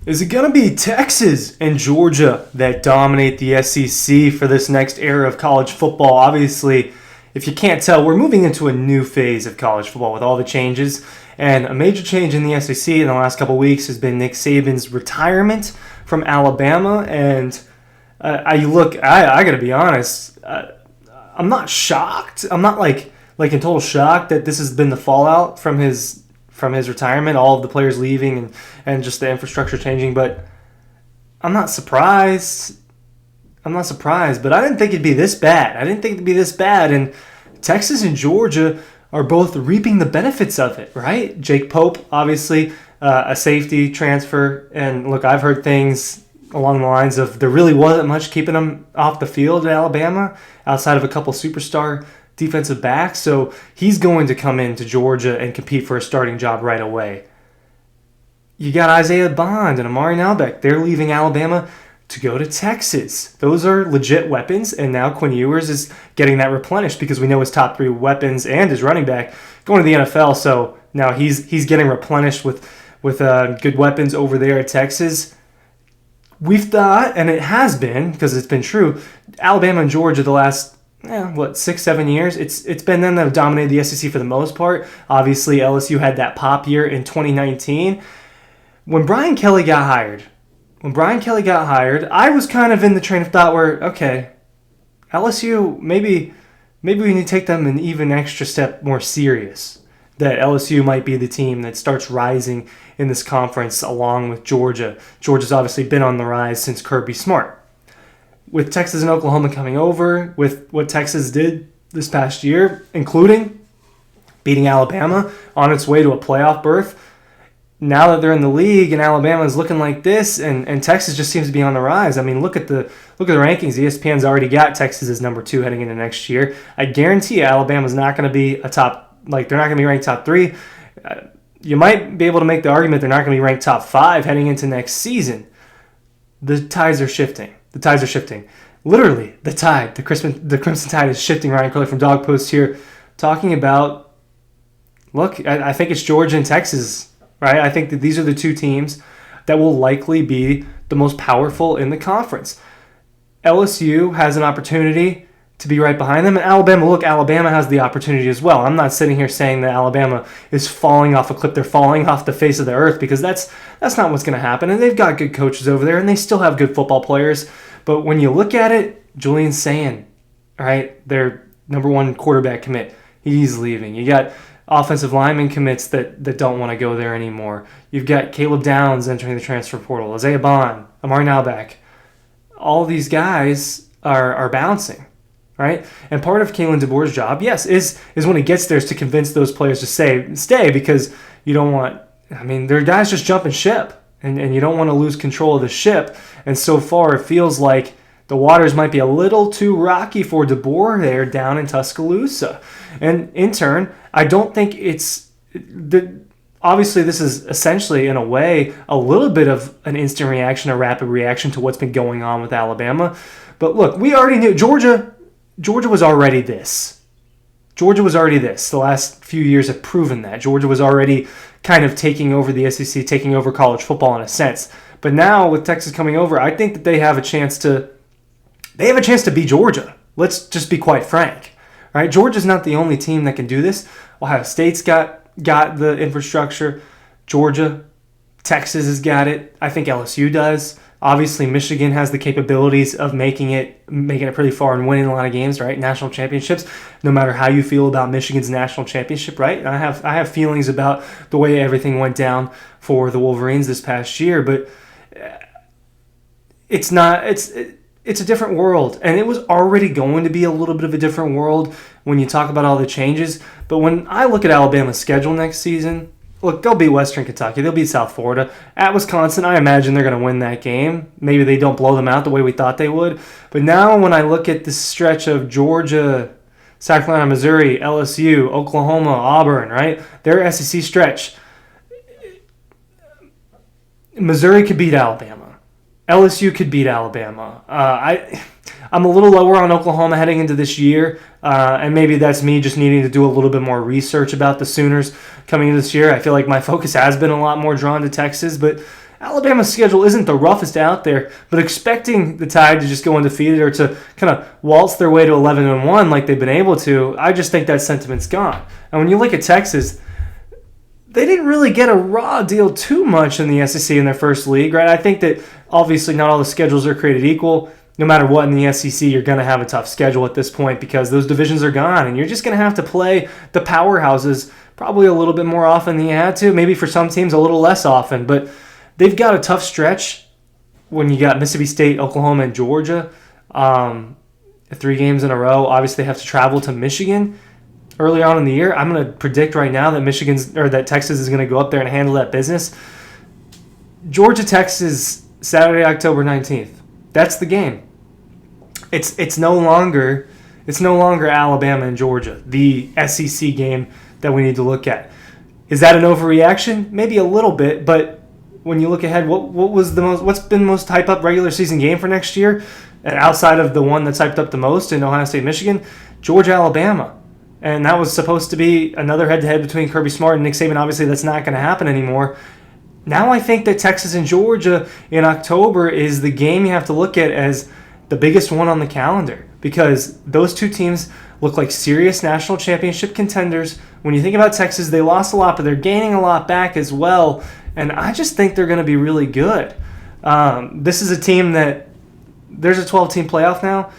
Is it going to be Texas and Georgia that dominate the SEC for this next era of college football? Obviously, if you can't tell, we're moving into a new phase of college football with all the changes. And a major change in the SEC in the last couple of weeks has been Nick Saban's retirement from Alabama. And I got to be honest, I'm not shocked. I'm not like in total shock that this has been the fallout from his retirement, all of the players leaving and just the infrastructure changing. But I'm not surprised. But I didn't think it'd be this bad. And Texas and Georgia are both reaping the benefits of it, right? Jake Pope, obviously, a safety transfer. And look, I've heard things along the lines of there really wasn't much keeping him off the field at Alabama outside of a couple superstar defensive backs. So he's going to come into Georgia and compete for a starting job right away. You got Isaiah Bond and Amari Nalbeck. They're leaving Alabama to go to Texas. Those are legit weapons, and now Quinn Ewers is getting that replenished because we know his top three weapons and his running back going to the NFL. So now he's getting replenished with good weapons over there at Texas. We've thought, and it has been because it's been true, Alabama and Georgia the last 6-7 years, it's been them that have dominated the SEC for the most part. Obviously, LSU had that pop year in 2019. When Brian Kelly got hired, I was kind of in the train of thought where, okay, LSU, maybe we need to take them an even extra step more serious. That LSU might be the team that starts rising in this conference along with Georgia. Georgia's obviously been on the rise since Kirby Smart. With Texas and Oklahoma coming over, with what Texas did this past year, including beating Alabama on its way to a playoff berth, now that they're in the league and Alabama is looking like this, and Texas just seems to be on the rise. I mean, look at the rankings. ESPN's already got Texas as number 2 heading into next year. I guarantee you, Alabama's not going to be they're not going to be ranked top 3. You might be able to make the argument they're not going to be ranked top 5 heading into next season. The tides are shifting. Literally, the Crimson Tide is shifting. Ryan Curley from Dawg Post here talking about, look, I think it's Georgia and Texas, right? I think that these are the two teams that will likely be the most powerful in the conference. LSU has an opportunity to be right behind them, and Alabama has the opportunity as well. I'm not sitting here saying that Alabama is falling off a cliff. They're falling off the face of the earth, because that's not what's going to happen. And they've got good coaches over there, and they still have good football players. But when you look at it, Julian Sayin, right, their number 1 quarterback commit, he's leaving. You got offensive lineman commits that don't want to go there anymore. You've got Caleb Downs entering the transfer portal, Isaiah Bond, Amari Nalbeck. All these guys are bouncing. Right? And part of Kalen DeBoer's job, yes, is when he gets there is to convince those players to stay, because you don't want, their guys just jumping ship, and you don't want to lose control of the ship. And so far, it feels like the waters might be a little too rocky for DeBoer there down in Tuscaloosa. And in turn, I don't think obviously this is essentially, in a way, a little bit of an instant reaction, a rapid reaction to what's been going on with Alabama. But look, we already knew Georgia was already this. The last few years have proven that. Georgia was already kind of taking over the SEC, taking over college football in a sense. But now with Texas coming over, I think that they have a chance to beat Georgia. Let's just be quite frank. Right? Georgia's not the only team that can do this. Ohio State's got the infrastructure. Georgia, Texas has got it. I think LSU does. Obviously, Michigan has the capabilities of making it pretty far and winning a lot of games, right? National championships. No matter how you feel about Michigan's national championship, right? And I have feelings about the way everything went down for the Wolverines this past year, but it's a different world, and it was already going to be a little bit of a different world when you talk about all the changes. But when I look at Alabama's schedule next season, look, they'll beat Western Kentucky. They'll beat South Florida. At Wisconsin, I imagine they're going to win that game. Maybe they don't blow them out the way we thought they would. But now when I look at this stretch of Georgia, South Carolina, Missouri, LSU, Oklahoma, Auburn, right? Their SEC stretch. Missouri could beat Alabama. LSU could beat Alabama. I'm a little lower on Oklahoma heading into this year, and maybe that's me just needing to do a little bit more research about the Sooners coming into this year. I feel like my focus has been a lot more drawn to Texas, but Alabama's schedule isn't the roughest out there, but expecting the Tide to just go undefeated or to kind of waltz their way to 11-1 like they've been able to, I just think that sentiment's gone. And when you look at Texas, they didn't really get a raw deal too much in the SEC in their first league, right? I think that obviously not all the schedules are created equal. No matter what in the SEC, you're going to have a tough schedule at this point because those divisions are gone, and you're just going to have to play the powerhouses probably a little bit more often than you had to. Maybe for some teams a little less often, but they've got a tough stretch when you got Mississippi State, Oklahoma, and Georgia. 3 games in a row. Obviously, they have to travel to Michigan early on in the year. I'm going to predict right now that Texas is going to go up there and handle that business. Georgia, Texas, Saturday, October 19th. That's the game. It's no longer Alabama and Georgia, the SEC game that we need to look at. Is that an overreaction? Maybe a little bit, but when you look ahead, what's been the most hype up regular season game for next year? And outside of the one that's hyped up the most in Ohio State, Michigan, Georgia, Alabama. And that was supposed to be another head-to-head between Kirby Smart and Nick Saban. Obviously, that's not going to happen anymore. Now I think that Texas and Georgia in October is the game you have to look at as the biggest one on the calendar because those two teams look like serious national championship contenders. When you think about Texas, they lost a lot, but they're gaining a lot back as well. And I just think they're going to be really good. This is a team that there's a 12-team playoff now.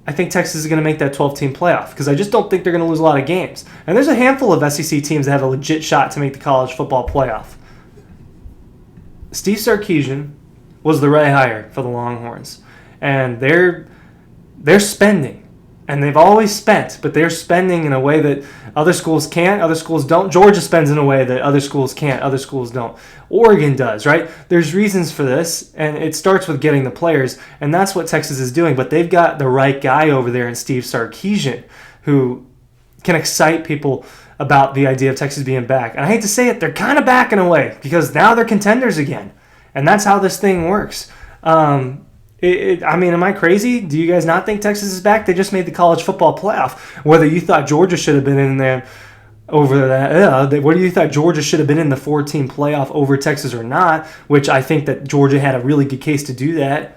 I think Texas is going to make that 12-team playoff because I just don't think they're going to lose a lot of games. And there's a handful of SEC teams that have a legit shot to make the college football playoff. Steve Sarkisian was the right hire for the Longhorns. And they're spending. And they've always spent, but they're spending in a way that other schools can't, other schools don't. Georgia spends in a way that other schools can't, other schools don't. Oregon does, right? There's reasons for this, and it starts with getting the players, and that's what Texas is doing. But they've got the right guy over there in Steve Sarkisian who can excite people about the idea of Texas being back. And I hate to say it, they're kind of back in a way because now they're contenders again. And that's how this thing works. Am I crazy? Do you guys not think Texas is back? They just made the college football playoff. Whether you thought Georgia should have been in there over that, whether you thought Georgia should have been in the 4-team playoff over Texas or not, which I think that Georgia had a really good case to do that.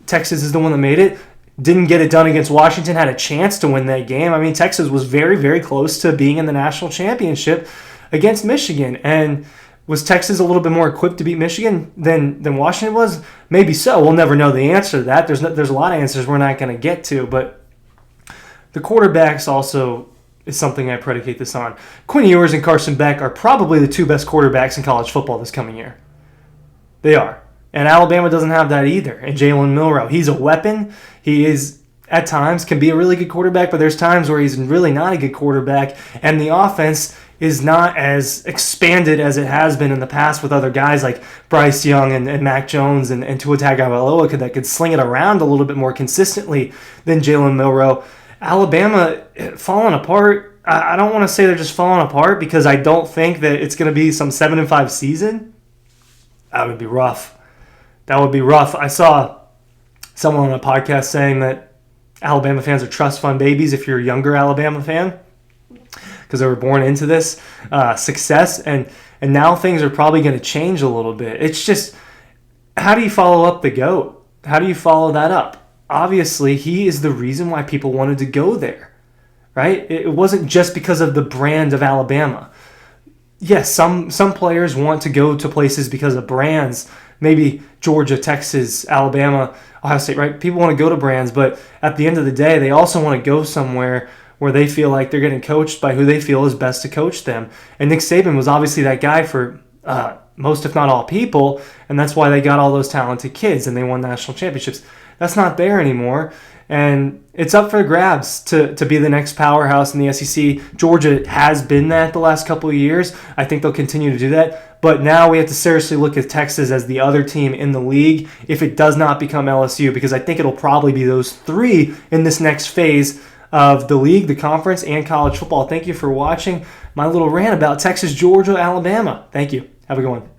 Texas is the one that made it. Didn't get it done against Washington, had a chance to win that game. I mean, Texas was very, very close to being in the national championship against Michigan. And was Texas a little bit more equipped to beat Michigan than Washington was? Maybe so. We'll never know the answer to that. There's a lot of answers we're not going to get to. But the quarterbacks also is something I predicate this on. Quinn Ewers and Carson Beck are probably the 2 best quarterbacks in college football this coming year. They are. And Alabama doesn't have that either. And Jalen Milroe, he's a weapon. He is, at times, can be a really good quarterback, but there's times where he's really not a good quarterback. And the offense is not as expanded as it has been in the past with other guys like Bryce Young and Mac Jones and Tua Tagovailoa that could sling it around a little bit more consistently than Jalen Milroe. Alabama falling apart. I don't want to say they're just falling apart because I don't think that it's going to be some 7-5 season. That would be rough. I saw someone on a podcast saying that Alabama fans are trust fund babies if you're a younger Alabama fan because they were born into this success, and now things are probably going to change a little bit. It's just, how do you follow up the GOAT? How do you follow that up? Obviously, he is the reason why people wanted to go there, right? It wasn't just because of the brand of Alabama. Yes, some players want to go to places because of brands, maybe Georgia, Texas, Alabama, Ohio State, right? People want to go to brands, but at the end of the day, they also want to go somewhere where they feel like they're getting coached by who they feel is best to coach them. And Nick Saban was obviously that guy for most, if not all, people, and that's why they got all those talented kids and they won national championships. That's not there anymore, and it's up for grabs to be the next powerhouse in the SEC. Georgia has been that the last couple of years. I think they'll continue to do that, but now we have to seriously look at Texas as the other team in the league if it does not become LSU, because I think it'll probably be those 3 in this next phase of the league, the conference, and college football. Thank you for watching my little rant about Texas, Georgia, Alabama. Thank you. Have a good one.